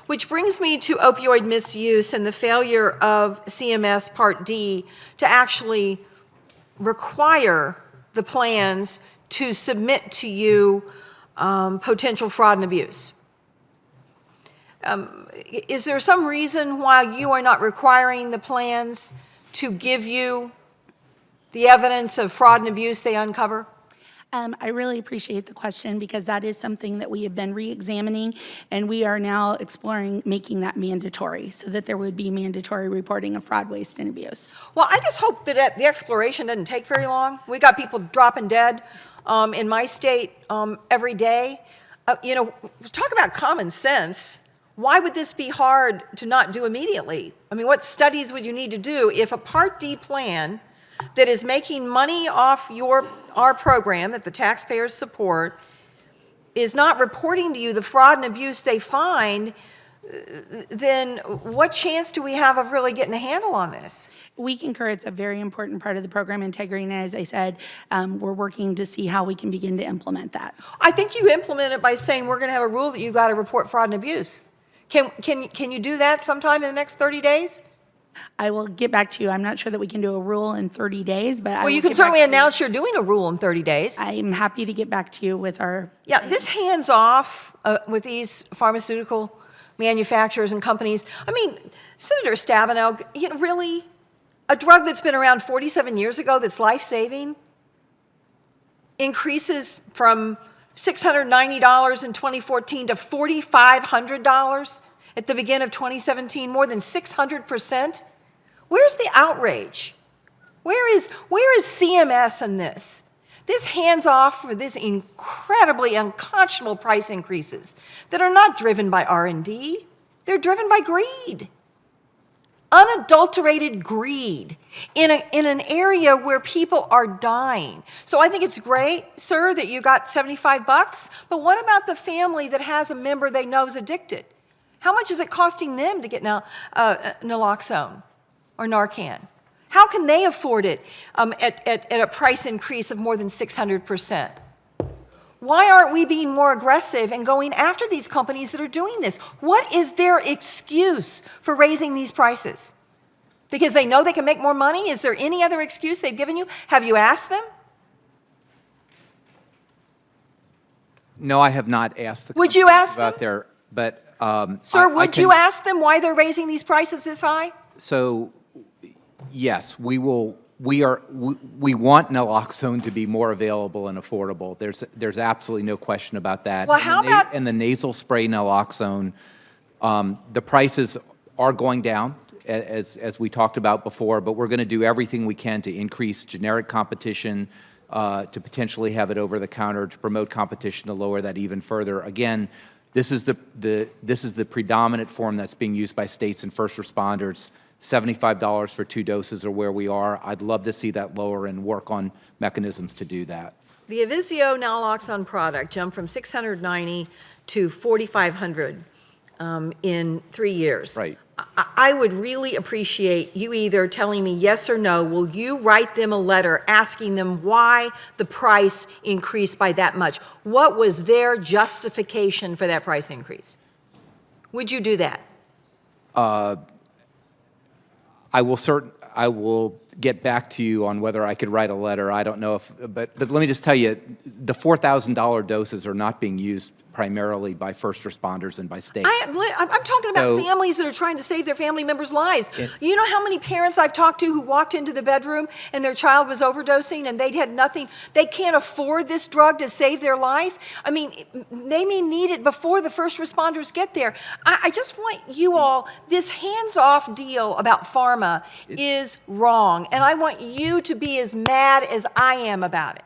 Which brings me to opioid misuse and the failure of CMS Part D to actually require the plans to submit to you potential fraud and abuse. Is there some reason why you are not requiring the plans to give you the evidence of fraud and abuse they uncover? I really appreciate the question because that is something that we have been re-examining, and we are now exploring making that mandatory so that there would be mandatory reporting of fraud, waste, and abuse. Well, I just hope that the exploration doesn't take very long. We got people dropping dead in my state every day. You know, talk about common sense. Why would this be hard to not do immediately? I mean, what studies would you need to do if a Part D plan that is making money off our program that the taxpayers support is not reporting to you the fraud and abuse they find, then what chance do we have of really getting a handle on this? We concur it's a very important part of the program integrity, and as I said, we're working to see how we can begin to implement that. I think you implement it by saying we're going to have a rule that you've got to report fraud and abuse. Can you do that sometime in the next 30 days? I will get back to you. I'm not sure that we can do a rule in 30 days, but well, you can certainly announce you're doing a rule in 30 days. I'm happy to get back to you with our... Yeah, this hands off with these pharmaceutical manufacturers and companies. I mean, Senator Stabenow, you know, really? A drug that's been around 47 years ago that's life-saving increases from $690 in 2014 to $4,500 at the beginning of 2017, more than 600%. Where's the outrage? Where is CMS in this? This hands off for this incredibly unconscionable price increases that are not driven by R&D. They're driven by greed. Unadulterated greed in an area where people are dying. So I think it's great, sir, that you got $75, but what about the family that has a member they know is addicted? How much is it costing them to get naloxone or Narcan? How can they afford it at a price increase of more than 600%? Why aren't we being more aggressive and going after these companies that are doing this? What is their excuse for raising these prices? Because they know they can make more money? Is there any other excuse they've given you? Have you asked them? No, I have not asked. Would you ask them? Sir, would you ask them why they're raising these prices this high? So, yes, we will. We want naloxone to be more available and affordable. There's absolutely no question about that. Well, how about... And the nasal spray naloxone, the prices are going down, as we talked about before, but we're going to do everything we can to increase generic competition, to potentially have it over the counter, to promote competition, to lower that even further. Again, this is the predominant form that's being used by states and first responders. $75 for 2 doses are where we are. I'd love to see that lower and work on mechanisms to do that. The Avizio naloxone product jumped from $690 to $4,500 in 3 years. Right. I would really appreciate you either telling me yes or no. Will you write them a letter asking them why the price increased by that much? What was their justification for that price increase? Would you do that? I will get back to you on whether I could write a letter. I don't know if, but let me just tell you, the $4,000 doses are not being used primarily by first responders and by states. I'm talking about families that are trying to save their family members' lives. You know how many parents I've talked to who walked into the bedroom and their child was overdosing and they had nothing, they can't afford this drug to save their life? I mean, they may need it before the first responders get there. I just want you all, this hands-off deal about pharma is wrong, and I want you to be as mad as I am about it.